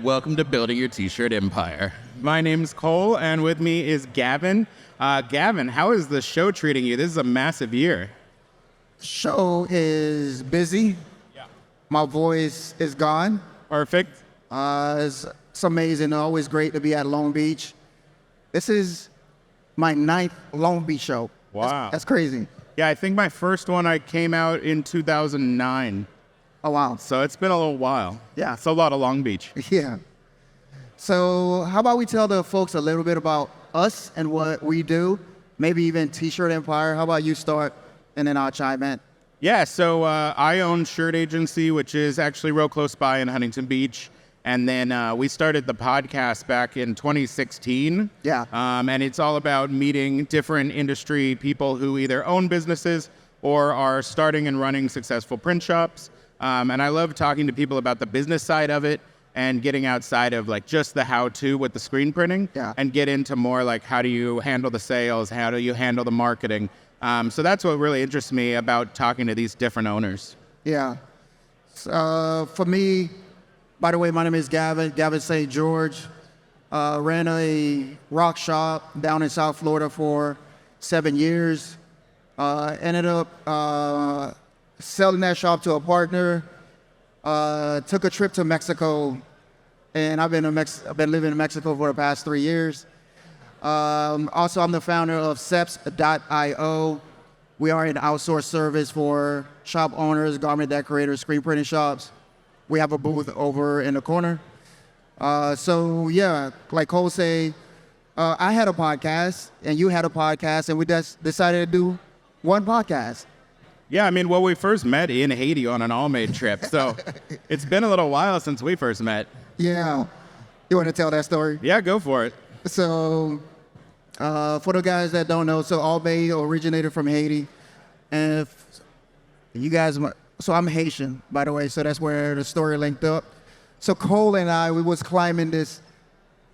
and welcome to Building Your T-Shirt Empire. My name's Cole, and with me is Gavin. Gavin, how is the show treating you? This is a massive year. Show is busy. Yeah. My voice is gone. Perfect. It's amazing. Always great to be at Long Beach. This is my 9th Long Beach show. Wow. That's crazy. Yeah, I think my first one I came out in 2009. Oh, wow. So it's been a little while. Yeah. It's a lot of Long Beach. Yeah. So how about we tell the folks a little bit about us and what we do? Maybe even T-Shirt Empire. How about you start and then I'll chime in. Yeah, so I own Shirt Agency, which is actually real close by in Huntington Beach. And then we started the podcast back in 2016. Yeah. And it's all about meeting different industry people who either own businesses or are starting and running successful print shops. And I love talking to people about the business side of it and getting outside of like just the how-to with the screen printing and get into more like how do you handle the sales, how do you handle the marketing. So that's what really interests me about talking to these different owners. Yeah. For me, by the way, my name is Gavin St. George. Ran a rock shop down in South Florida for 7 years. Ended up selling that shop to a partner. Took a trip to Mexico, and I've been living in Mexico for the past 3 years. Also, I'm the founder of Seps.io. We are an outsourced service for shop owners, garment decorators, screen printing shops. We have a booth over in the corner. So yeah, like Cole say, I had a podcast and you had a podcast, and we just decided to do one podcast. Yeah, I mean, well, we first met in Haiti on an all-made trip, so it's been a little while since we first met. Yeah. You want to tell that story? Yeah, go for it. So, for the guys that don't know, so All-Made originated from Haiti. And if you guys, so I'm Haitian, by the way, so that's where the story linked up. So Cole and I, we was climbing this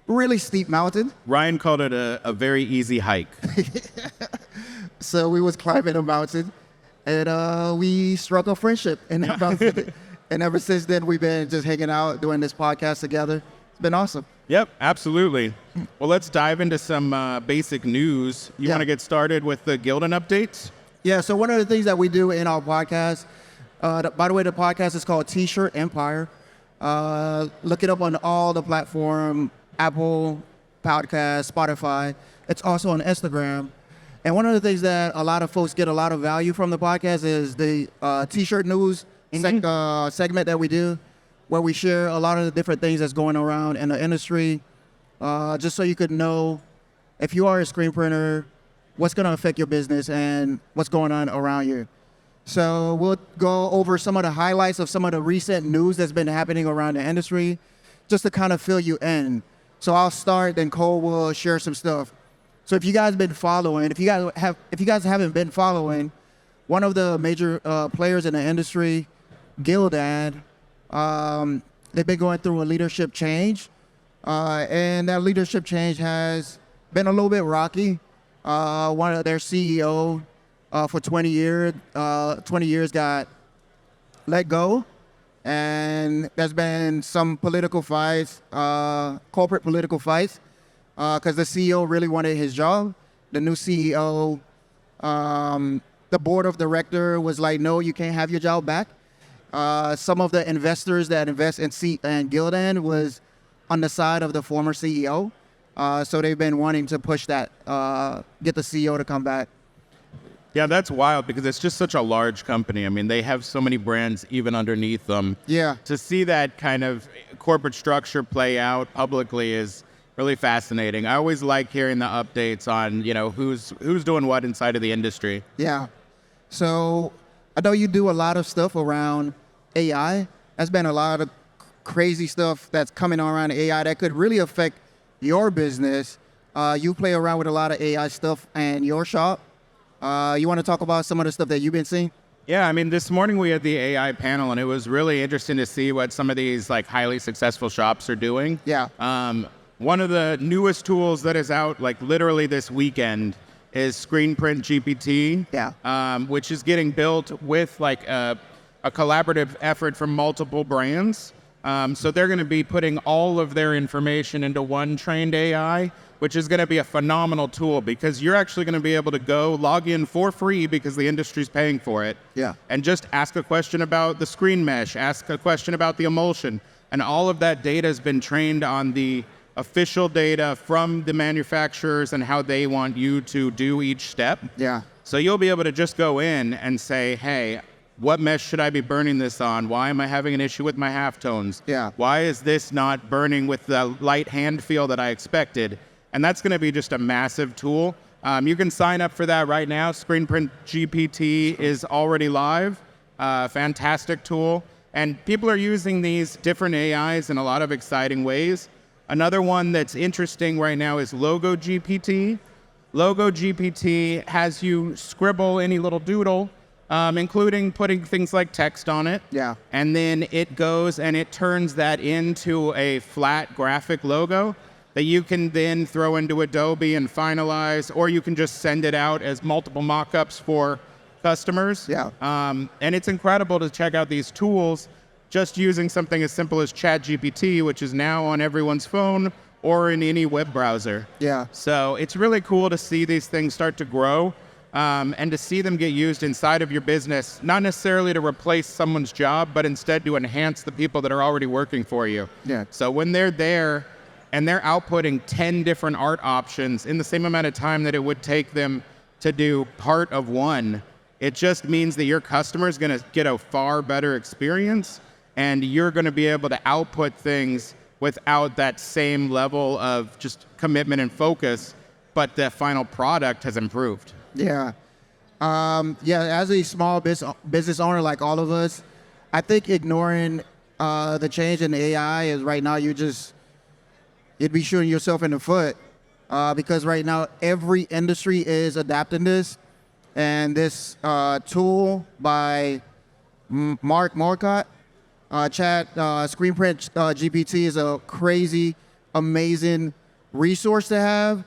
really steep mountain. Ryan called it a very easy hike. So we was climbing a mountain, and we struck a friendship in that mountain. And ever since then, we've been just hanging out, doing this podcast together. It's been awesome. Yep, absolutely. Well, let's dive into some basic news. You want to get started with the Gildan updates? Yeah, so one of the things that we do in our podcast, by the way, the podcast is called T-Shirt Empire. Look it up on all the platform, Apple Podcast, Spotify. It's also on Instagram. And one of the things that a lot of folks get a lot of value from the podcast is the T-shirt news segment that we do, where we share a lot of the different things that's going around in the industry, just so you could know if you are a screen printer, what's going to affect your business and what's going on around you. So we'll go over some of the highlights of some of the recent news that's been happening around the industry, just to kind of fill you in. So I'll start, then Cole will share some stuff. So if you guys been following, if you guys haven't been following, one of the major players in the industry, Gildan, they've been going through a leadership change, and that leadership change has been a little bit rocky. One of their CEO for 20 years got let go, and there's been some political fights, corporate political fights, because the CEO really wanted his job. The new CEO, the board of director was like, no, you can't have your job back. Some of the investors that invest in Gildan was on the side of the former CEO. So they've been wanting to push that, get the CEO to come back. Yeah, that's wild because it's just such a large company. I mean, they have so many brands even underneath them. Yeah. To see that kind of corporate structure play out publicly is really fascinating. I always like hearing the updates on, who's doing what inside of the industry. Yeah. So I know you do a lot of stuff around AI. There's been a lot of crazy stuff that's coming around AI that could really affect your business. You play around with a lot of AI stuff in your shop. You want to talk about some of the stuff that you've been seeing? Yeah, I mean, this morning we had the AI panel, and it was really interesting to see what some of these like highly successful shops are doing. Yeah. One of the newest tools that is out like literally this weekend is Screen Print GPT, which is getting built with like a collaborative effort from multiple brands. So they're going to be putting all of their information into one trained AI, which is going to be a phenomenal tool because you're actually going to be able to go log in for free because the industry's paying for it. Yeah. And just ask a question about the screen mesh, ask a question about the emulsion. And all of that data has been trained on the official data from the manufacturers and how they want you to do each step. Yeah. So you'll be able to just go in and say, hey, what mesh should I be burning this on? Why am I having an issue with my halftones? Yeah. Why is this not burning with the light hand feel that I expected? And that's going to be just a massive tool. You can sign up for that right now. Screen Print GPT is already live. Fantastic tool. And people are using these different AIs in a lot of exciting ways. Another one that's interesting right now is Logo GPT. Logo GPT has you scribble any little doodle, including putting things like text on it. Yeah. And then it goes and it turns that into a flat graphic logo that you can then throw into Adobe and finalize, or you can just send it out as multiple mock-ups for customers. Yeah. And it's incredible to check out these tools just using something as simple as ChatGPT, which is now on everyone's phone or in any web browser. Yeah. So it's really cool to see these things start to grow and to see them get used inside of your business, not necessarily to replace someone's job, but instead to enhance the people that are already working for you. Yeah. So when they're there and they're outputting 10 different art options in the same amount of time that it would take them to do part of one, it just means that your customer is going to get a far better experience, and you're going to be able to output things without that same level of just commitment and focus, but the final product has improved. Yeah. As a small business owner like all of us, I think ignoring the change in AI is right now you'd be shooting yourself in the foot because right now every industry is adapting this. And this tool by Baumgart, Screen Print GPT is a crazy, amazing resource to have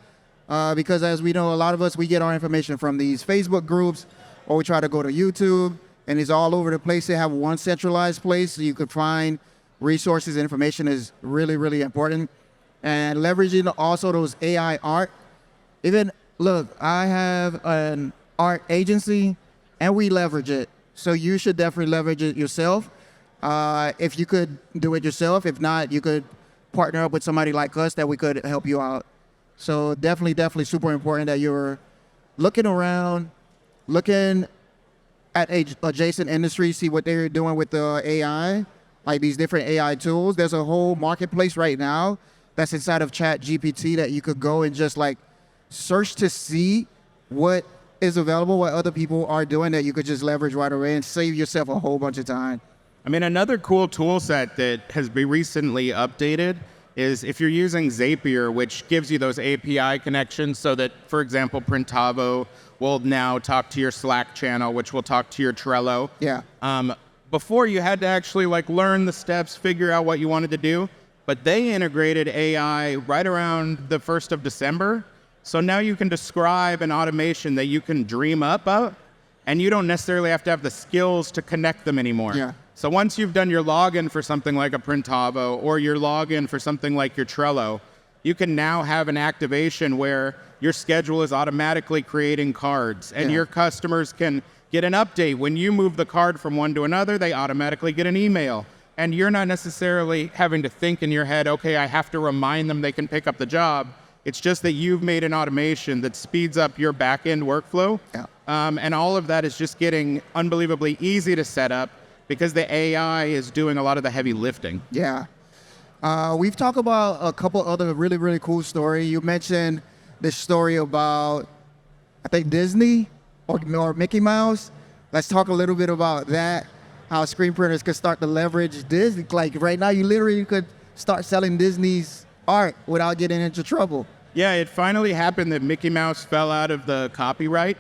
because as we know, a lot of us, we get our information from these Facebook groups or we try to go to YouTube and it's all over the place. They have one centralized place so you could find resources. Information is really, really important. And leveraging also those AI art. Look, I have an art agency and we leverage it. So you should definitely leverage it yourself. If you could do it yourself, if not, you could partner up with somebody like us that we could help you out. So definitely super important that you're looking around, looking at adjacent industries, see what they're doing with the AI, like these different AI tools. There's a whole marketplace right now that's inside of ChatGPT that you could go and just like search to see what is available, what other people are doing that you could just leverage right away and save yourself a whole bunch of time. I mean, another cool tool set that has been recently updated is if you're using Zapier, which gives you those API connections so that, for example, Printavo will now talk to your Slack channel, which will talk to your Trello. Yeah. Before you had to actually like learn the steps, figure out what you wanted to do, but they integrated AI right around the 1st of December. So now you can describe an automation that you can dream up of, and you don't necessarily have to have the skills to connect them anymore. Yeah. So once you've done your login for something like a Printavo or your login for something like your Trello, you can now have an activation where your schedule is automatically creating cards, and your customers can get an update. When you move the card from one to another, they automatically get an email. And you're not necessarily having to think in your head, okay, I have to remind them they can pick up the job. It's just that you've made an automation that speeds up your back-end workflow. Yeah. And all of that is just getting unbelievably easy to set up because the AI is doing a lot of the heavy lifting. Yeah. We've talked about a couple other really, really cool stories. You mentioned this story about, I think, Disney or Mickey Mouse. Let's talk a little bit about that, how screen printers could start to leverage Disney. Like right now, you literally could start selling Disney's art without getting into trouble. Yeah, it finally happened that Mickey Mouse fell out of the copyright.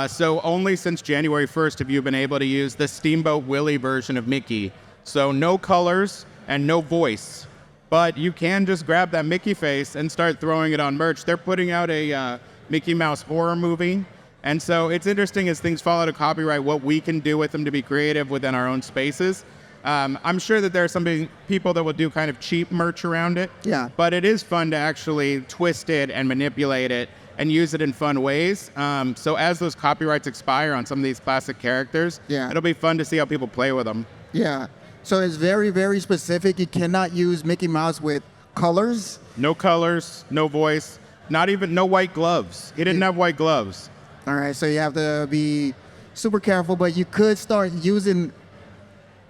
So only since January 1st have you been able to use the Steamboat Willie version of Mickey. So no colors and no voice. But you can just grab that Mickey face and start throwing it on merch. They're putting out a Mickey Mouse horror movie. And so it's interesting as things fall out of copyright, what we can do with them to be creative within our own spaces. I'm sure that there are some people that will do kind of cheap merch around it. Yeah. But it is fun to actually twist it and manipulate it and use it in fun ways. So as those copyrights expire on some of these classic characters, Yeah. it'll be fun to see how people play with them. Yeah. So it's very, very specific. You cannot use Mickey Mouse with colors. No colors, no voice, not even no white gloves. He didn't have white gloves. All right. So you have to be super careful, but you could start using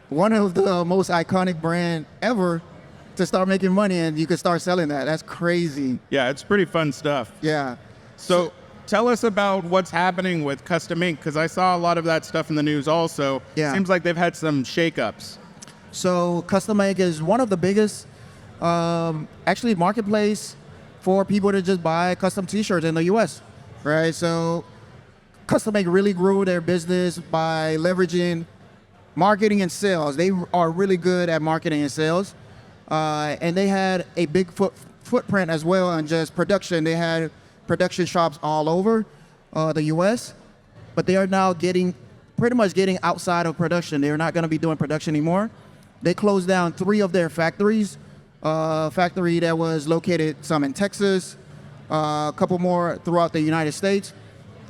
one of the most iconic brand ever to start making money, and you could start selling that. That's crazy. Yeah, it's pretty fun stuff. Yeah. So tell us about what's happening with Custom Ink, because I saw a lot of that stuff in the news also. Yeah. Seems like they've had some shakeups. So Custom Ink is one of the biggest, actually, marketplace for people to just buy custom T-shirts in the U.S. Right. So Custom Ink really grew their business by leveraging marketing and sales. They are really good at marketing and sales, and they had a big footprint as well on just production. They had production shops all over the U.S., but they are now pretty much getting outside of production. They're not going to be doing production anymore. They closed down 3 of their factories. Factory that was located some in Texas, a couple more throughout the United States.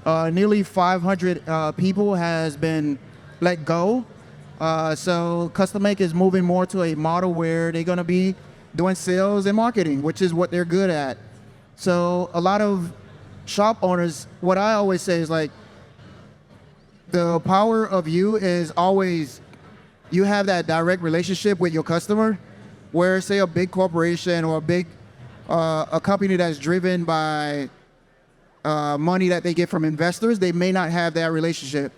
Nearly 500 people has been let go. So Custom Ink is moving more to a model where they're going to be doing sales and marketing, which is what they're good at. So a lot of shop owners, what I always say is like, the power of you is always, you have that direct relationship with your customer, where say a big corporation or a company that's driven by money that they get from investors, they may not have that relationship.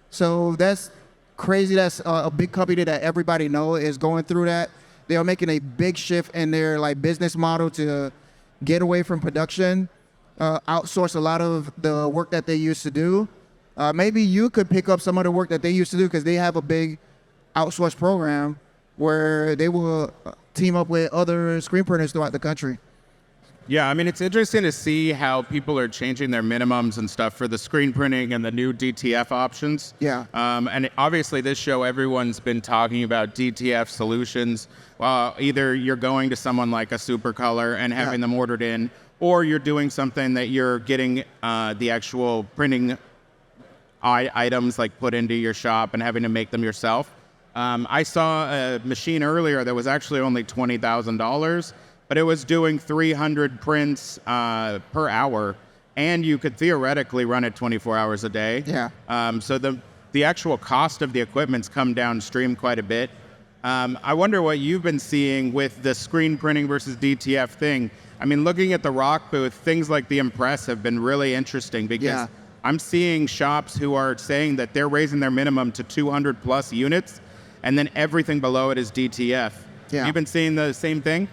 So that's crazy. That's a big company that everybody knows is going through that. They are making a big shift in their like business model to get away from production, outsource a lot of the work that they used to do. Maybe you could pick up some of the work that they used to do, because they have a big outsource program where they will team up with other screen printers throughout the country. Yeah, I mean, it's interesting to see how people are changing their minimums and stuff for the screen printing and the new DTF options. Yeah. And obviously this show, everyone's been talking about DTF solutions. Either you're going to someone like a Supercolor and having them ordered in, or you're doing something that you're getting the actual printing items like put into your shop and having to make them yourself. I saw a machine earlier that was actually only $20,000, but it was doing 300 prints per hour, and you could theoretically run it 24 hours a day. Yeah. So the actual cost of the equipment's come downstream quite a bit. I wonder what you've been seeing with the screen printing versus DTF thing. I mean, looking at the Rock booth, things like the Impress have been really interesting, because I'm seeing shops who are saying that they're raising their minimum to 200 plus units, and then everything below it is DTF. Yeah. You've been seeing the same thing?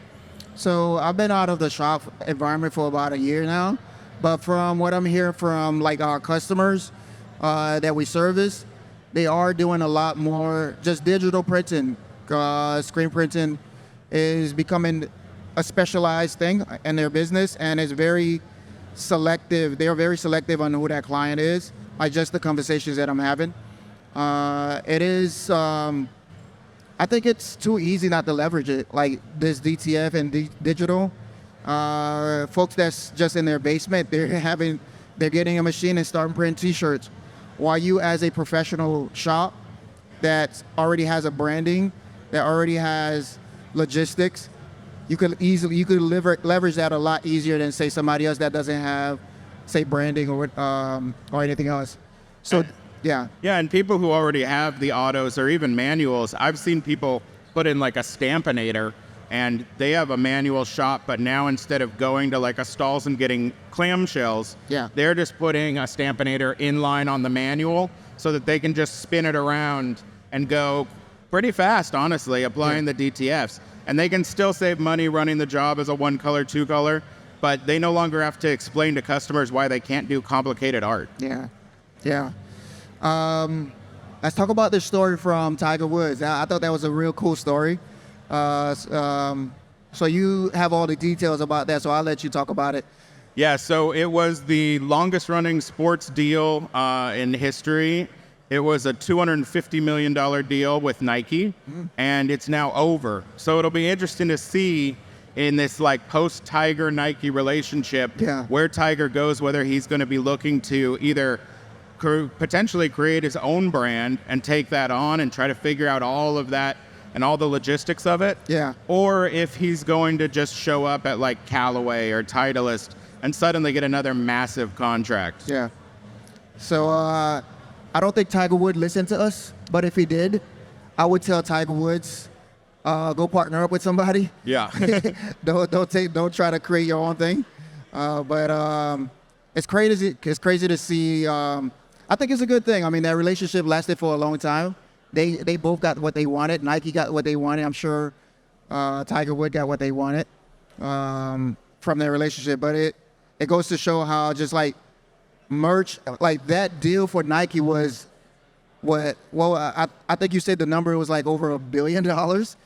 So I've been out of the shop environment for about a year now, but from what I'm hearing from like our customers that we service, they are doing a lot more just digital printing. Screen printing is becoming a specialized thing in their business, and it's very selective. They are very selective on who that client is, by just the conversations that I'm having. It is, I think it's too easy not to leverage it, like this DTF and digital. Folks that's just in their basement, they're getting a machine and starting printing T-shirts, while you as a professional shop that already has a branding, that already has logistics, you could leverage that a lot easier than say somebody else that doesn't have, say, branding or anything else. So yeah. Yeah, and people who already have the autos or even manuals, I've seen people put in like a Stampinator, and they have a manual shop, but now instead of going to like a Stalls and getting clamshells, they're just putting a Stampinator in line on the manual so that they can just spin it around and go pretty fast, honestly, applying the DTFs. And they can still save money running the job as a 1-color, 2-color, but they no longer have to explain to customers why they can't do complicated art. Yeah. Let's talk about this story from Tiger Woods. I thought that was a real cool story. So you have all the details about that, so I'll let you talk about it. Yeah, so it was the longest running sports deal in history. It was a $250 million deal with Nike, and it's now over. So it'll be interesting to see in this like post-Tiger Nike relationship where Tiger goes, whether he's going to be looking to either potentially create his own brand and take that on and try to figure out all of that and all the logistics of it. Or if he's going to just show up at like Callaway or Titleist and suddenly get another massive contract. So I don't think Tiger would listen to us, but if he did, I would tell Tiger Woods, go partner up with somebody. Don't try to create your own thing. But it's crazy. It's crazy to see. I think it's a good thing. I mean, that relationship lasted for a long time. They both got what they wanted. Nike got what they wanted. I'm sure Tiger Woods got what they wanted from their relationship. But it goes to show how just like merch, like that deal for Nike was what? Well, I think you said the number was like over $1 billion.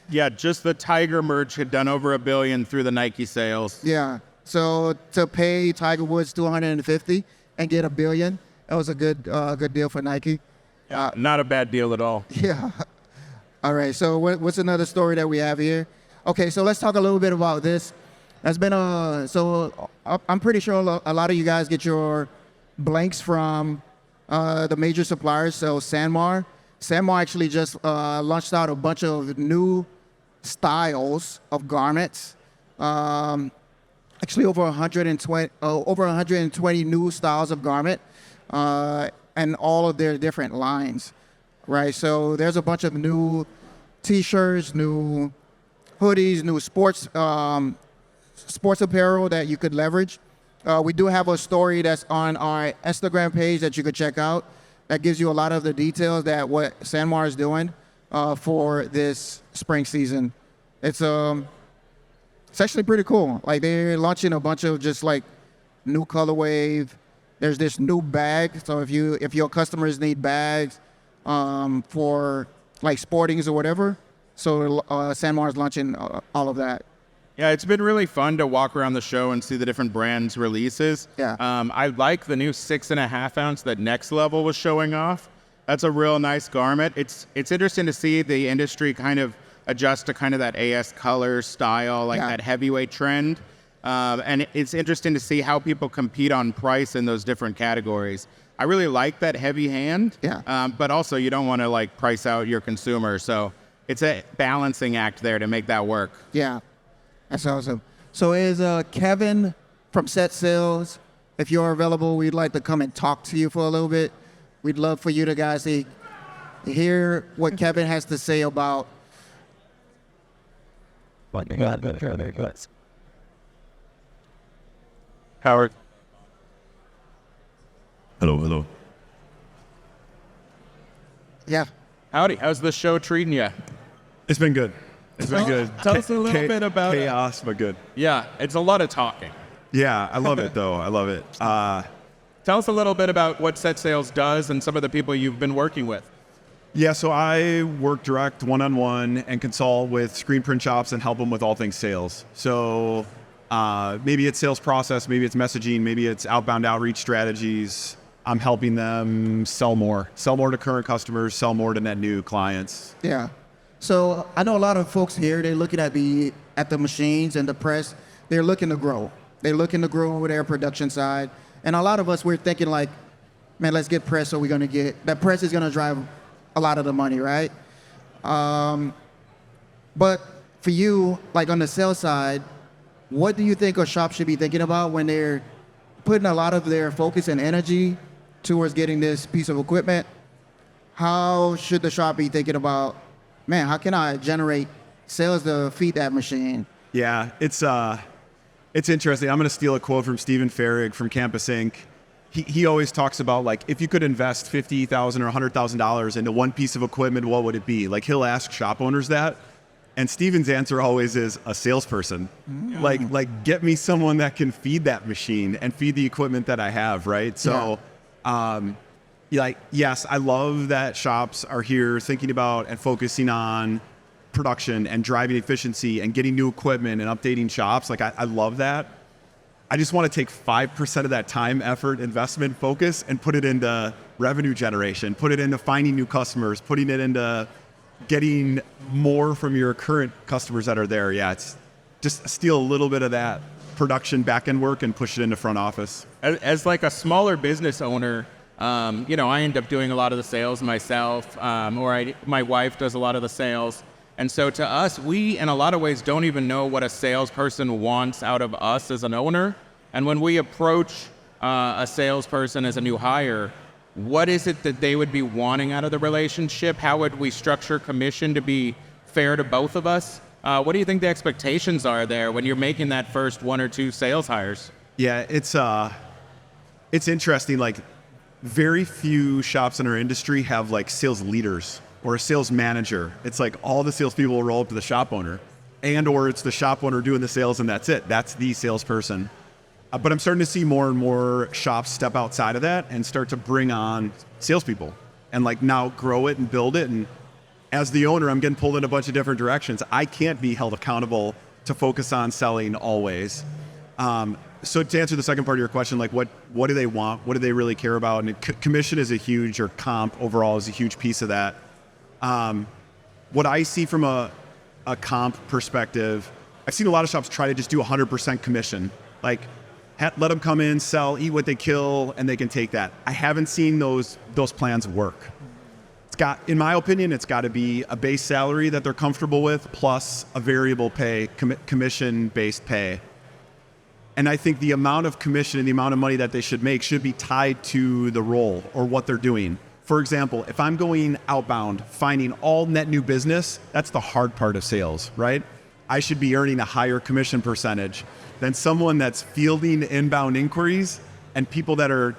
Yeah, just the Tiger merch had done over $1 billion through the Nike sales. Yeah. So to pay Tiger Woods $250 and get $1 billion, that was a good deal for Nike. Not a bad deal at all. Yeah. All right. So what's another story that we have here? Okay. So let's talk a little bit about this. That's been so I'm pretty sure a lot of you guys get your blanks from the major suppliers. So Sanmar actually just launched out a bunch of new styles of garments. Actually, over 120 new styles of garment, and all of their different lines, right? So there's a bunch of new T-shirts, new hoodies, new sports apparel that you could leverage. We do have a story that's on our Instagram page that you could check out that gives you a lot of the details that what Sanmar is doing for this spring season. It's actually pretty cool. Like they're launching a bunch of just like new colorway. There's this new bag. So if your customers need bags for like sportings or whatever, so Sanmar is launching all of that. Yeah, it's been really fun to walk around the show and see the different brands' releases. I like the new 6.5 ounce that Next Level was showing off. That's a real nice garment. It's interesting to see the industry kind of adjust to kind of that AS color style, like that heavyweight trend. And it's interesting to see how people compete on price in those different categories. I really like that heavy hand, but also you don't want to like price out your consumer. So it's a balancing act there to make that work. Yeah, that's awesome. So is Kevin from Set Sales, if you're available, we'd like to come and talk to you for a little bit. We'd love for you to guys to hear what Kevin has to say about Howard. Hello. Yeah. Howdy. How's the show treating you? It's been good. Tell us a little bit about chaos, but good. Yeah, it's a lot of talking. Yeah, I love it though. I love it. Tell us a little bit about what Set Sales does and some of the people you've been working with. Yeah, so I work direct one-on-one and consult with screen print shops and help them with all things sales. So maybe it's sales process, maybe it's messaging, maybe it's outbound outreach strategies. I'm helping them sell more to current customers, sell more to net new clients. Yeah. So I know a lot of folks here, they're looking at the machines and the press. They're looking to grow. They're looking to grow over their production side. And a lot of us, we're thinking like, man, let's get press so we're going to get, that press is going to drive a lot of the money, right? But for you, like on the sales side, what do you think a shop should be thinking about when they're putting a lot of their focus and energy towards getting this piece of equipment? How should the shop be thinking about, man, how can I generate sales to feed that machine? Yeah, it's interesting. I'm going to steal a quote from Stephen Farrig from Campus Inc. He always talks about like, if you could invest $50,000 or $100,000 into one piece of equipment, what would it be? Like he'll ask shop owners that. And Steven's answer always is a salesperson. Like get me someone that can feed that machine and feed the equipment that I have, right? So, yes, I love that shops are here thinking about and focusing on production and driving efficiency and getting new equipment and updating shops. Like I love that. I just want to take 5% of that time, effort, investment, focus, and put it into revenue generation, put it into finding new customers, putting it into getting more from your current customers that are there. Yeah, it's just steal a little bit of that production back-end work and push it into front office. As like a smaller business owner, I end up doing a lot of the sales myself, my wife does a lot of the sales. And so to us, we, in a lot of ways, don't even know what a salesperson wants out of us as an owner. And when we approach a salesperson as a new hire, what is it that they would be wanting out of the relationship? How would we structure commission to be fair to both of us? What do you think the expectations are there when you're making that first 1 or 2 sales hires? Yeah, it's interesting. Like, very few shops in our industry have like sales leaders or a sales manager. It's like all the salespeople will roll up to the shop owner, or it's the shop owner doing the sales, and that's it. That's the salesperson. But I'm starting to see more and more shops step outside of that and start to bring on salespeople and like now grow it and build it. And as the owner, I'm getting pulled in a bunch of different directions. I can't be held accountable to focus on selling always. So to answer the second part of your question, like what do they want? What do they really care about? And commission is a huge, or comp overall is a huge piece of that. What I see from a comp perspective, I've seen a lot of shops try to just do 100% commission. Like, let them come in, sell, eat what they kill, and they can take that. I haven't seen those plans work. In my opinion, it's got to be a base salary that they're comfortable with, plus a variable pay, commission-based pay. And I think the amount of commission and the amount of money that they should make should be tied to the role or what they're doing. For example, if I'm going outbound, finding all net new business, that's the hard part of sales, right? I should be earning a higher commission percentage than someone that's fielding inbound inquiries and people that are,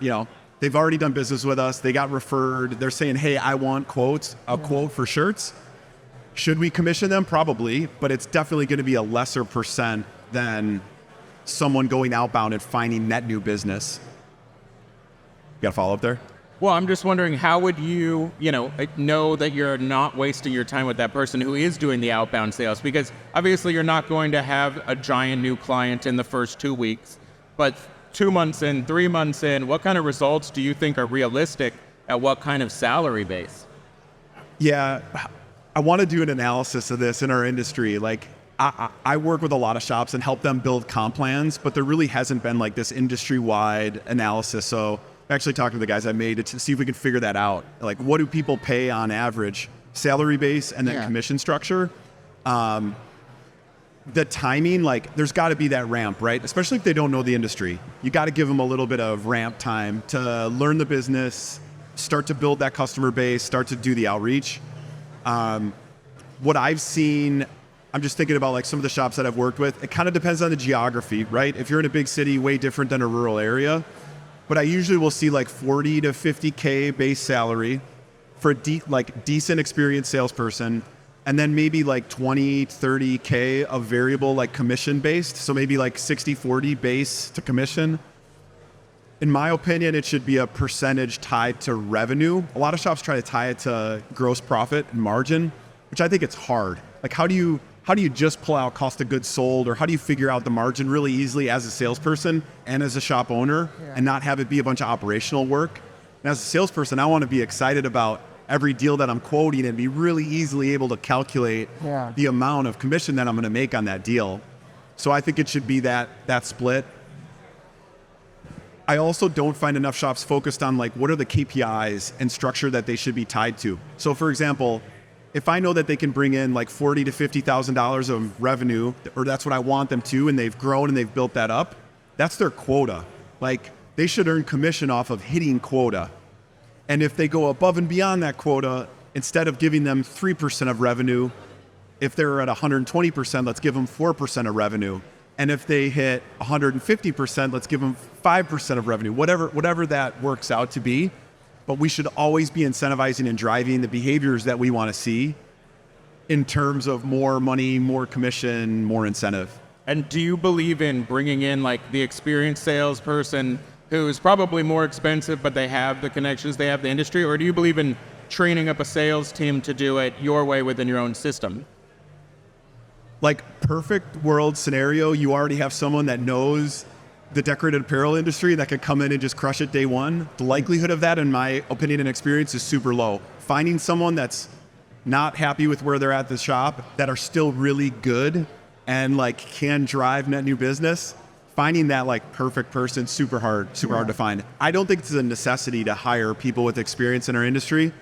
they've already done business with us, they got referred, they're saying, hey, I want a quote for shirts. Should we commission them? Probably, but it's definitely going to be a lesser percent than someone going outbound and finding net new business. You got a follow up there? Well, I'm just wondering, how would you, know that you're not wasting your time with that person who is doing the outbound sales? Because obviously you're not going to have a giant new client in the first 2 weeks, but 2 months in, 3 months in, what kind of results do you think are realistic at what kind of salary base? Yeah, I want to do an analysis of this in our industry. Like, I work with a lot of shops and help them build comp plans, but there really hasn't been like this industry-wide analysis. So I'm actually talking to the guys I made to see if we can figure that out. Like, what do people pay on average, salary base and then commission structure? The timing, like, there's got to be that ramp, right? Especially if they don't know the industry. You got to give them a little bit of ramp time to learn the business, start to build that customer base, start to do the outreach. What I've seen, I'm just thinking about like some of the shops that I've worked with. It kind of depends on the geography, right? If you're in a big city, way different than a rural area. But I usually will see like 40 to 50K base salary for a decent experienced salesperson, and then maybe like 20, 30K of variable, like commission based. So maybe like 60-40 base to commission. In my opinion, it should be a percentage tied to revenue. A lot of shops try to tie it to gross profit and margin, which I think it's hard. Like, how do you just pull out cost of goods sold, or how do you figure out the margin really easily as a salesperson and as a shop owner and not have it be a bunch of operational work? And as a salesperson, I want to be excited about every deal that I'm quoting and be really easily able to calculate the amount of commission that I'm going to make on that deal. So I think it should be that split. I also don't find enough shops focused on like what are the KPIs and structure that they should be tied to. So for example, if I know that they can bring in like $40,000 to $50,000 of revenue, or that's what I want them to, and they've grown and they've built that up, that's their quota. Like, they should earn commission off of hitting quota. And if they go above and beyond that quota, instead of giving them 3% of revenue, if they're at 120%, let's give them 4% of revenue. And if they hit 150%, let's give them 5% of revenue, whatever that works out to be. But we should always be incentivizing and driving the behaviors that we want to see in terms of more money, more commission, more incentive. And do you believe in bringing in like the experienced salesperson who is probably more expensive, but they have the connections, they have the industry? Or do you believe in training up a sales team to do it your way within your own system? Like, perfect world scenario, you already have someone that knows the decorated apparel industry that could come in and just crush it day one. The likelihood of that, in my opinion and experience, is super low. Finding someone that's not happy with where they're at the shop, that are still really good and like can drive net new business, finding that like perfect person, super hard to find. I don't think it's a necessity to hire people with experience in our industry.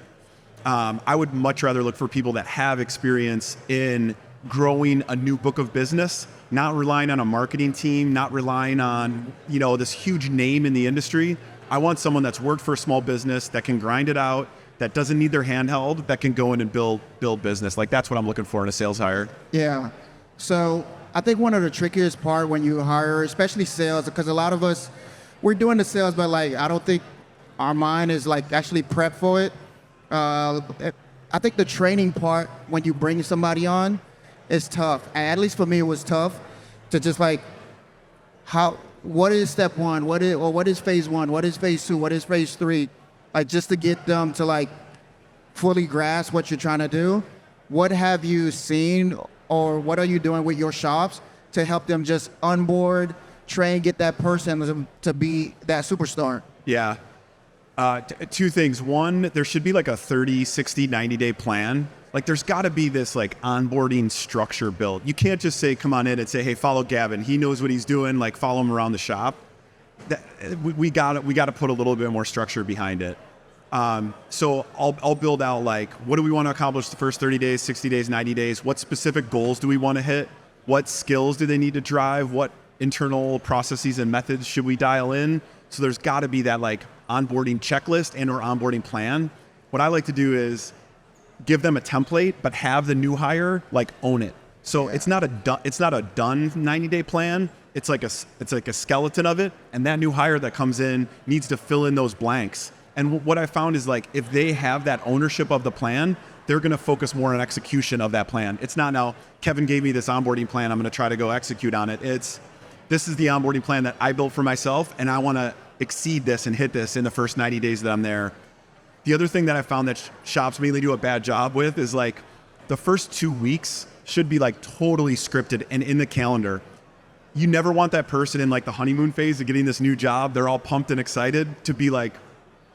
I would much rather look for people that have experience in growing a new book of business, not relying on a marketing team, not relying on, this huge name in the industry. I want someone that's worked for a small business, that can grind it out, that doesn't need their hand held, that can go in and build business. Like, that's what I'm looking for in a sales hire. Yeah. So I think one of the trickiest part when you hire, especially sales, because a lot of us, we're doing the sales, but like, I don't think our mind is like actually prepped for it. I think the training part, when you bring somebody on, is tough. And at least for me, it was tough to just like, what is step one? What is phase one? What is phase two? What is phase three? Like, just to get them to like fully grasp what you're trying to do. What have you seen, or what are you doing with your shops to help them just onboard, train, get that person to be that superstar? Yeah. Two things. One, there should be like a 30, 60, 90-day plan. Like, there's got to be this like onboarding structure built. You can't just say, come on in and say, hey, follow Gavin. He knows what he's doing. Like, follow him around the shop. We got to put a little bit more structure behind it. So I'll build out like, what do we want to accomplish the first 30 days, 60 days, 90 days? What specific goals do we want to hit? What skills do they need to drive? What internal processes and methods should we dial in? So there's got to be that like onboarding checklist and or onboarding plan. What I like to do is give them a template, but have the new hire like own it. So it's not a done 90-day plan. It's like a skeleton of it, and that new hire that comes in needs to fill in those blanks. And what I found is like, if they have that ownership of the plan, they're going to focus more on execution of that plan. It's not now, Kevin gave me this onboarding plan, I'm going to try to go execute on it. This is the onboarding plan that I built for myself, and I want to exceed this and hit this in the first 90 days that I'm there. The other thing that I found that shops mainly do a bad job with is like, the first 2 weeks should be like totally scripted and in the calendar. You never want that person in like the honeymoon phase of getting this new job. They're all pumped and excited to be like,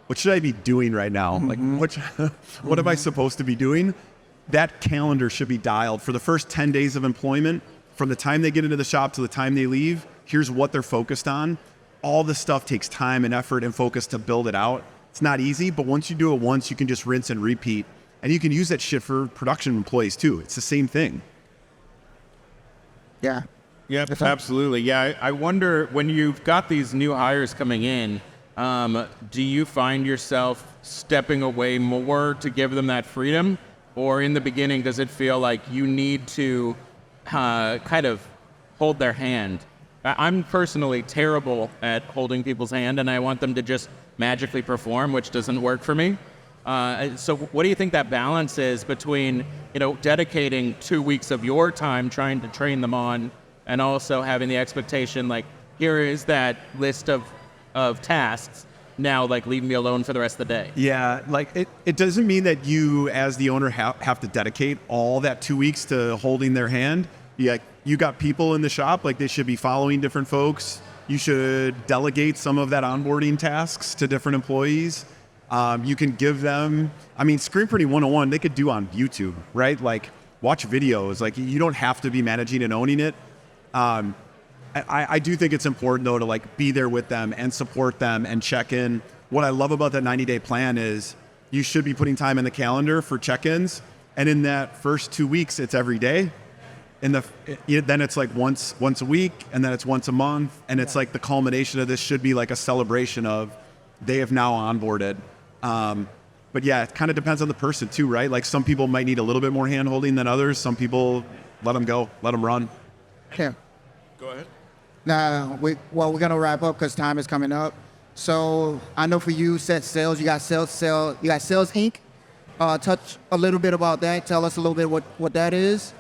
what should I be doing right now? Like, what am I supposed to be doing? That calendar should be dialed for the first 10 days of employment. From the time they get into the shop to the time they leave, here's what they're focused on. All this stuff takes time and effort and focus to build it out. It's not easy, but once you do it once, you can just rinse and repeat. And you can use that shit for production employees too. It's the same thing. Yeah. Yep, absolutely. Yeah, I wonder, when you've got these new hires coming in, do you find yourself stepping away more to give them that freedom? Or in the beginning, does it feel like you need to kind of hold their hand? I'm personally terrible at holding people's hand, and I want them to just magically perform, which doesn't work for me. So what do you think that balance is between, dedicating 2 weeks of your time trying to train them on, and also having the expectation, like, here is that list of tasks, now, like, leave me alone for the rest of the day? Yeah, like, it doesn't mean that you, as the owner, have to dedicate all that 2 weeks to holding their hand. You got people in the shop, like, they should be following different folks. You should delegate some of that onboarding tasks to different employees. You can give them, Screen Printing 101, they could do on YouTube, right? Like, watch videos. Like, you don't have to be managing and owning it. I do think it's important, though, to like be there with them and support them and check in. What I love about that 90-day plan is you should be putting time in the calendar for check-ins. And in that first 2 weeks, it's every day. Then it's like once a week, and then it's once a month. And it's like the culmination of this should be like a celebration of they have now onboarded. But yeah, it kind of depends on the person too, right? Like, some people might need a little bit more hand-holding than others. Some people, let them go, let them run. Yeah. Go ahead. Now, we're going to wrap up because time is coming up. So I know for you, set sales, you got Sales Inc. Touch a little bit about that. Tell us a little bit what that is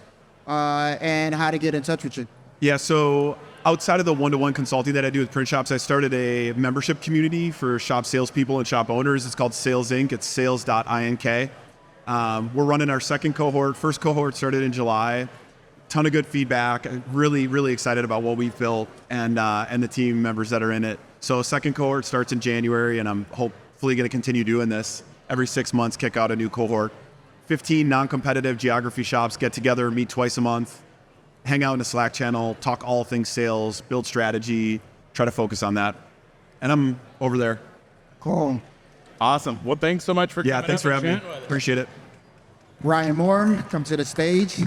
and how to get in touch with you. Yeah, so outside of the one-to-one consulting that I do with print shops, I started a membership community for shop salespeople and shop owners. It's called Sales Inc. It's sales.ink. We're running our second cohort. First cohort started in July. ton of good feedback. Really, really excited about what we've built and the team members that are in it. So second cohort starts in January, and I'm hopefully going to continue doing this. Every 6 months, kick out a new cohort. 15 non-competitive geography shops get together, meet twice a month, hang out in a Slack channel, talk all things sales, build strategy, try to focus on that. And I'm over there. Cool. Awesome. Well, thanks so much for coming. Yeah, thanks for having me. with us. Appreciate it. Ryan Moore, come to the stage.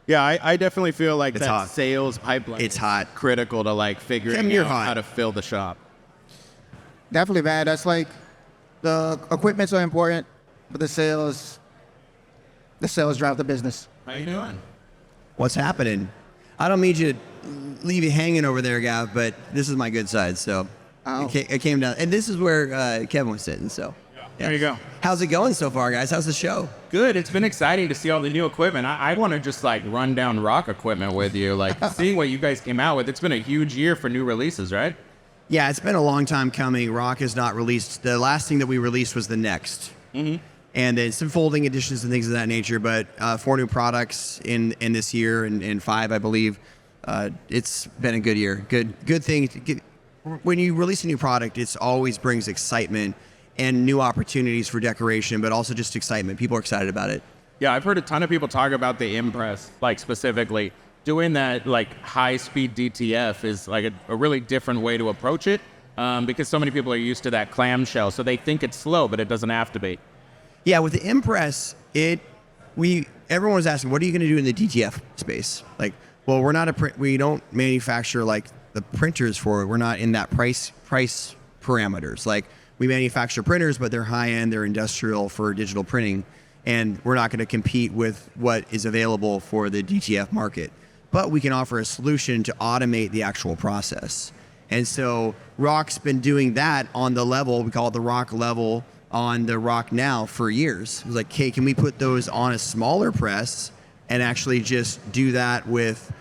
Yeah, I definitely feel like It's that hot. sales pipeline It's is hot. critical to like figuring Kevin, you're out hot. how to fill the shop. Definitely, man. That's like the equipment's so important, but the sales drive the business. How you doing? What's happening? I don't mean you to leave you hanging over there, Gav, but this is my good side, so Oh. it came down. And this is where Kevin was sitting, so. Yeah. There you go. How's it going so far, guys? How's the show? Good. It's been exciting to see all the new equipment. I want to just like run down rock equipment with you, like seeing what you guys came out with. It's been a huge year for new releases, right? Yeah, it's been a long time coming. Rock has not released. The last thing that we released was the Next. Mm-hmm. And then some folding editions and things of that nature, but 4 new products in this year and 5, I believe. It's been a good year. Good thing. When you release a new product, it always brings excitement and new opportunities for decoration, but also just excitement. People are excited about it. Yeah, I've heard a ton of people talk about the Impress, like specifically. Doing that like high-speed DTF is like a really different way to approach it because so many people are used to that clamshell, so they think it's slow, but it doesn't have to be. Yeah, with the Impress, everyone was asking, what are you going to do in the DTF space? Like, well, we're not we don't manufacture like the printers for it. We're not in that price parameters. Like, we manufacture printers, but they're high-end, they're industrial for digital printing, and we're not going to compete with what is available for the DTF market. But we can offer a solution to automate the actual process. And so Rock's been doing that on the level, we call it the Rock level, on the Rock Now for years. It was like, hey, can we put those on a smaller press and actually just do that with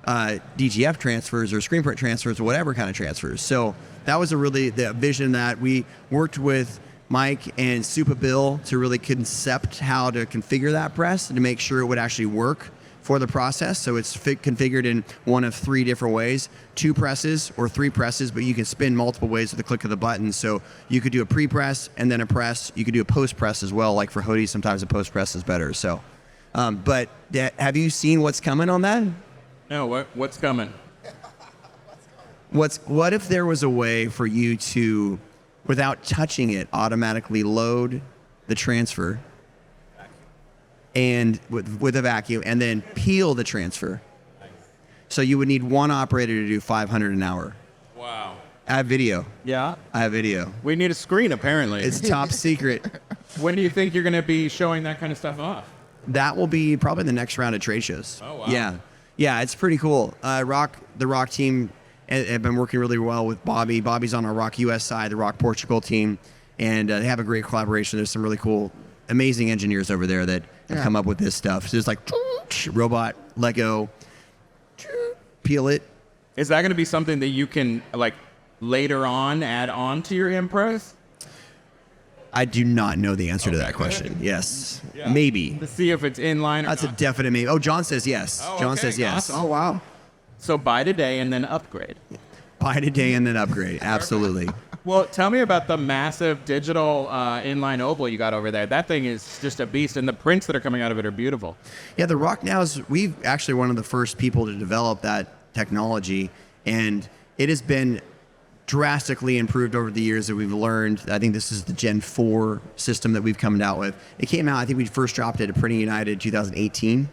DTF transfers or screen print transfers or whatever kind of transfers? So that was the vision that we worked with Mike and Supa Bill to really concept how to configure that press and to make sure it would actually work for the process. So it's configured in one of 3 different ways, 2 presses or 3 presses, but you can spin multiple ways with the click of the button. So you could do a pre-press and then a press. You could do a post-press as well. Like for hoodies, sometimes a post-press is better. So, but have you seen what's coming on that? No, what's coming? What if there was a way for you to, without touching it, automatically load the transfer and with a vacuum and then peel the transfer? So you would need one operator to do 500 an hour. Wow. I have video. Yeah? I have video. We need a screen, apparently. It's top secret. When do you think you're going to be showing that kind of stuff off? That will be probably the next round of trade shows. Oh, wow. Yeah, it's pretty cool. The Rock team have been working really well with Bobby. Bobby's on our Rock US side, the Rock Portugal team, and they have a great collaboration. There's some really cool, amazing engineers over there that have come up with this stuff. So it's like robot, Lego, peel it. Is that going to be something that you can like later on add on to your Impress? I do not know the answer to that question. Yes, maybe. To see if it's in line or That's not. a definite maybe. Oh, John says yes. Oh, John okay, says yes. awesome. Oh, wow. So buy today and then upgrade. Buy today and then upgrade. Absolutely. Well, tell me about the massive digital inline oval you got over there. That thing is just a beast, and the prints that are coming out of it are beautiful. Yeah, the Rock Now is, we've actually one of the first people to develop that technology, and it has been drastically improved over the years that we've learned. I think this is the Gen 4 system that we've come out with. It came out, I think we first dropped it at Printing United 2018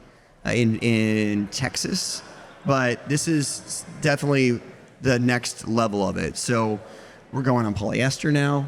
in Texas, but this is definitely the next level of it. So we're going on polyester now.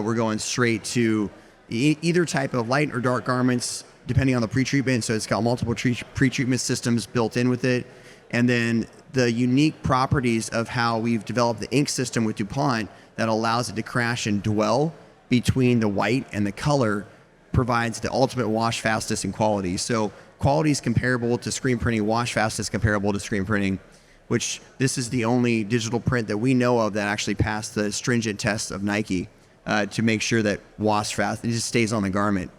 We're going straight to either type of light or dark garments, depending on the pretreatment. So it's got multiple pretreatment systems built in with it. And then the unique properties of how we've developed the ink system with DuPont that allows it to crash and dwell between the white and the color provides the ultimate wash fastest and quality. So quality is comparable to screen printing, wash fastest comparable to screen printing, which this is the only digital print that we know of that actually passed the stringent test of Nike to make sure that wash fast, it just stays on the garment.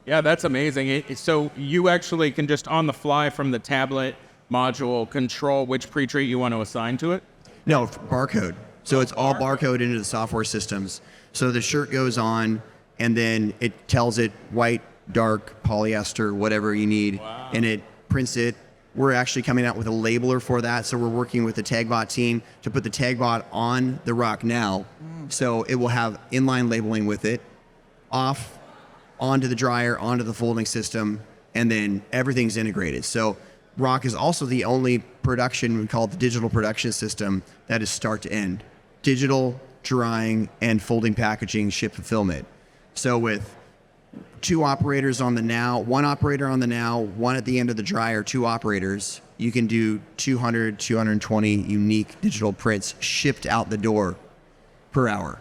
Yeah, that's amazing. So you actually can just on the fly from the tablet module control which pre-treat you want to assign to it? No, barcode. So it's all barcode into the software systems. So the shirt goes on, and then it tells it white, dark, polyester, whatever you need, and it prints it. We're actually coming out with a labeler for that, so we're working with the TagBot team to put the TagBot on the Rock now, so it will have inline labeling with it, off, onto the dryer, onto the folding system, and then everything's integrated. So Rock is also the only production, we call it the digital production system, that is start to end. Digital, drying, and folding packaging, ship fulfillment. So with 2 operators on the now, 1 operator on the now, 1 at the end of the dryer, 2 operators, you can do 200, 220 unique digital prints shipped out the door per hour.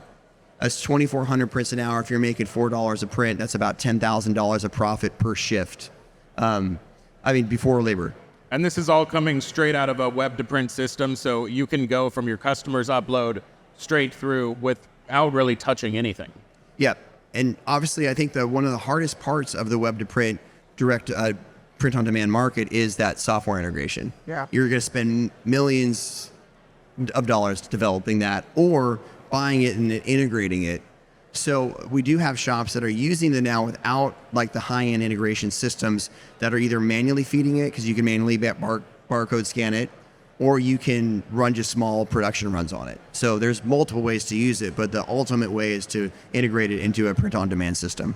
That's 2,400 prints an hour. If you're making $4 a print, that's about $10,000 of profit per shift. Before labor. And this is all coming straight out of a web-to-print system, so you can go from your customer's upload straight through without really touching anything. Yep. And obviously, I think that one of the hardest parts of the web-to-print direct print-on-demand market is that software integration. Yeah. You're going to spend millions of dollars developing that or buying it and integrating it. So we do have shops that are using the now without like the high-end integration systems that are either manually feeding it because you can manually barcode scan it, or you can run just small production runs on it. So there's multiple ways to use it, but the ultimate way is to integrate it into a print-on-demand system.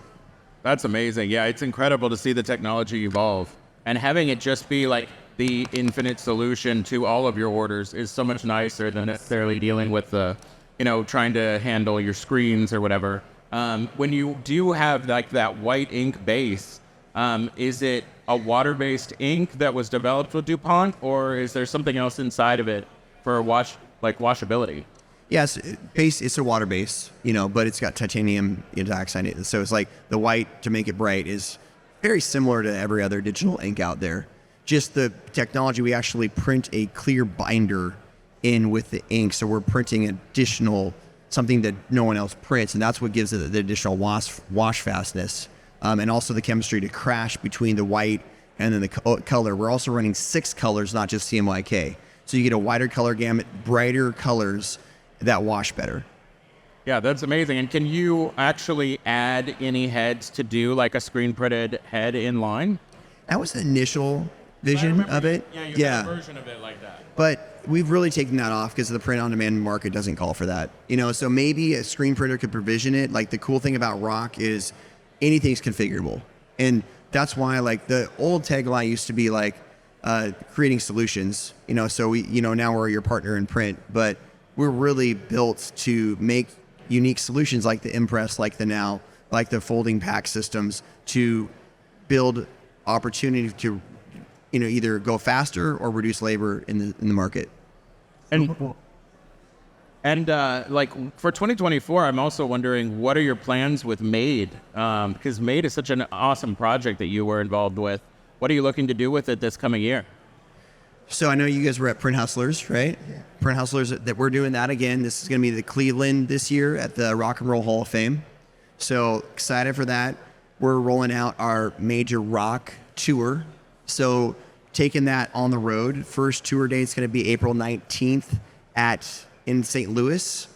That's amazing. Yeah, it's incredible to see the technology evolve. And having it just be like the infinite solution to all of your orders is so much nicer than necessarily dealing with the, trying to handle your screens or whatever. When you do have like that white ink base, is it a water-based ink that was developed with DuPont, or is there something else inside of it for washability? Yes, it's a water base, but it's got titanium dioxide in it. So it's like the white to make it bright is very similar to every other digital ink out there. Just the technology, we actually print a clear binder in with the ink, so we're printing additional something that no one else prints, and that's what gives it the additional wash fastness. And also the chemistry to crash between the white and then the color. We're also running 6 colors, not just CMYK. So you get a wider color gamut, brighter colors that wash better. Yeah, that's amazing. And can you actually add any heads to do like a screen printed head in line? That was the initial vision of it. Yeah, had a version of it like that. But we've really taken that off because the print-on-demand market doesn't call for that. So maybe a screen printer could provision it. Like the cool thing about Rock is anything's configurable. And that's why like the old tagline used to be like creating solutions, so we, now we're your partner in print, but we're really built to make unique solutions like the Impress, like the Now, like the folding pack systems to build opportunity to, either go faster or reduce labor in the market. And like for 2024, I'm also wondering, what are your plans with Made? Because Made is such an awesome project that you were involved with. What are you looking to do with it this coming year? So I know you guys were at Print Hustlers, right? Yeah. Print Hustlers, that we're doing that again. This is going to be the Cleveland this year at the Rock and Roll Hall of Fame. So excited for that. We're rolling out our major rock tour. So taking that on the road. First tour date is going to be April 19th in St. Louis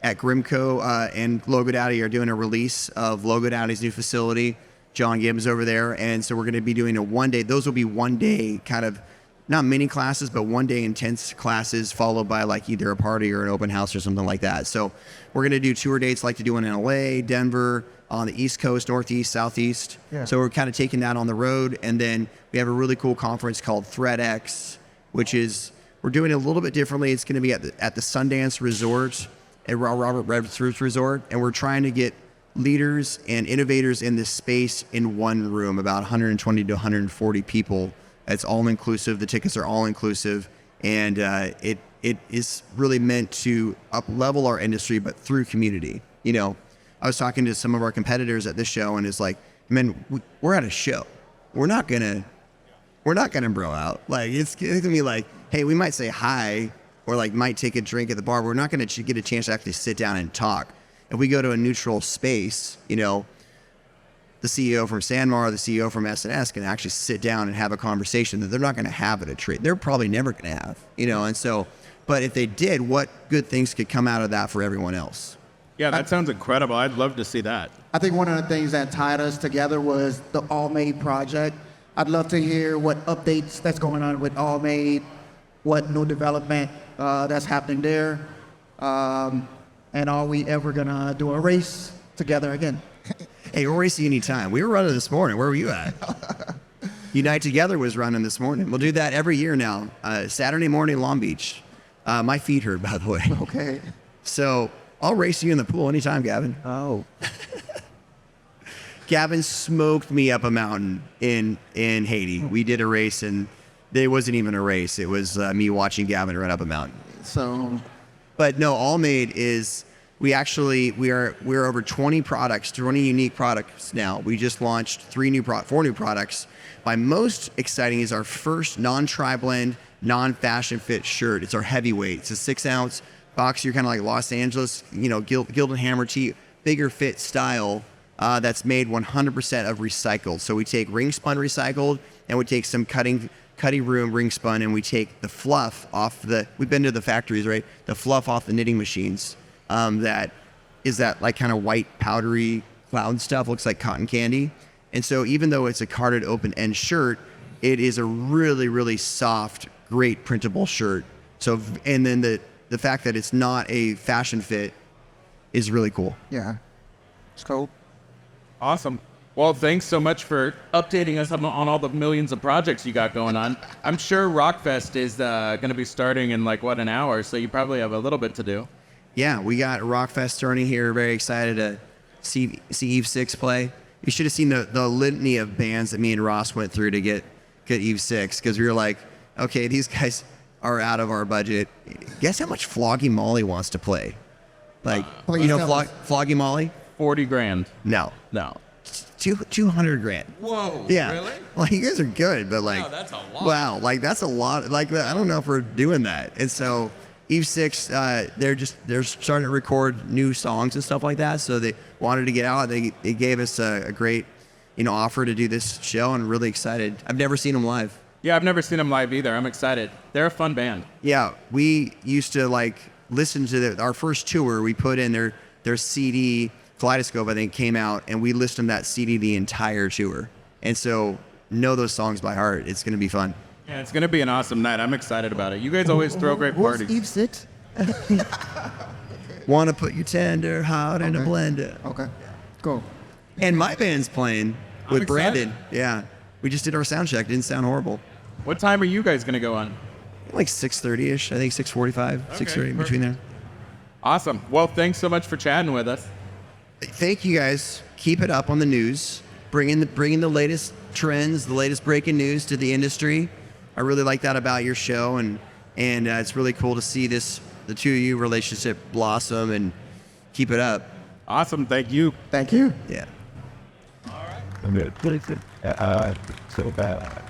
at Grimco, and Logo Daddy are doing a release of Logo Daddy's new facility. John Gibbs over there. And so we're going to be doing a one-day. Those will be one-day kind of, not mini classes, but one-day intense classes followed by like either a party or an open house or something like that. So we're going to do tour dates like to do in LA, Denver, on the East Coast, Northeast, Southeast. Yeah. So we're kind of taking that on the road. And then we have a really cool conference called ThreadX, which is, we're doing it a little bit differently. It's going to be at the Sundance Resort, at Robert Redford's Resort. And we're trying to get leaders and innovators in this space in one room, about 120 to 140 people. It's all inclusive. The tickets are all inclusive. And it is really meant to up-level our industry, but through community. I was talking to some of our competitors at this show, and it's like, man, we're at a show. We're not gonna bro out. Like it's gonna be like, hey, we might say hi or like might take a drink at the bar. But we're not gonna get a chance to actually sit down and talk. if we go to a neutral space, you know, the CEO from Sanmar, the CEO from S&S can actually sit down and have a conversation that they're not going to have at a trade. They're probably never going to have, you know, and so, but if they did, what good things could come out of that for everyone else? Yeah, that sounds incredible. I'd love to see that. I think one of the things that tied us together was the All Made project. I'd love to hear what updates that's going on with All Made, what new development that's happening there, and are we ever gonna do a race together again? Hey, we'll race you anytime. We were running this morning. Where were you at? Unite Together was running this morning. We'll do that every year now. Saturday morning, Long Beach. My feet hurt, by the way. Okay. So I'll race you in the pool anytime, Gavin. Oh. Gavin smoked me up a mountain in Haiti. We did a race, and it wasn't even a race. It was me watching Gavin run up a mountain. So. But no, All Made is, we're over 20 products, 20 unique products now. We just launched 4 new products. My most exciting is our first non-tri-blend, non-fashion fit shirt. It's our heavyweight. It's a 6-ounce boxier, kind of like Los Angeles, you know, Gildan Hammer tee, bigger fit style. That's made 100% of recycled. So we take ring spun recycled, and we take some cutting room ring spun, and we take the fluff off we've been to the factories, right? The fluff off the knitting machines. That is that like kind of white powdery cloud stuff, looks like cotton candy. And so even though it's a carded open end shirt, it is a really, really soft, great printable shirt. So, and then the fact that it's not a fashion fit is really cool. Yeah. It's cool. Awesome. Well, thanks so much for updating us on all the millions of projects you got going on. I'm sure Rockfest is going to be starting in like, an hour, so you probably have a little bit to do. Yeah, we got Rockfest starting here. Very excited to see Eve 6 play. You should have seen the litany of bands that me and Ross went through to get Eve 6, because we were like, okay, these guys are out of our budget. Guess how much Floggy Molly wants to play? Like, you know, Floggy Molly? 40 grand. No. 200 grand. Whoa. Yeah. Really? Like, you guys are good, but like, Wow, that's a lot. Wow, like that's a lot. Like, I don't know if we're doing that. And so Eve 6, they're starting to record new songs and stuff like that. So they wanted to get out. They gave us a great, you know, offer to do this show, and really excited. I've never seen them live. Yeah, I've never seen them live either. I'm excited. They're a fun band. Yeah, we used to like listen to our first tour. We put in their CD, Kaleidoscope, I think, came out, and we listened to that CD the entire tour. And so know those songs by heart. It's going to be fun. Yeah, it's going to be an awesome night. I'm excited about it. You guys always throw great What's parties. Eve 6? Want to put your tender heart in a blender. Okay. Cool. And my band's playing with excited. Brandon. Yeah. We just did our sound check. Didn't sound horrible. What time are you guys going to go on? Like 6:30ish. I think 6:45, 6:30, between there. Awesome. Well, thanks so much for chatting with us. Thank you guys. Keep it up on the news. Bringing the latest trends, the latest breaking news to the industry. I really like that about your show, and it's really cool to see the two of you relationship blossom, and keep it up. Awesome. Thank you. Thank you. Yeah. I'm good. So bad.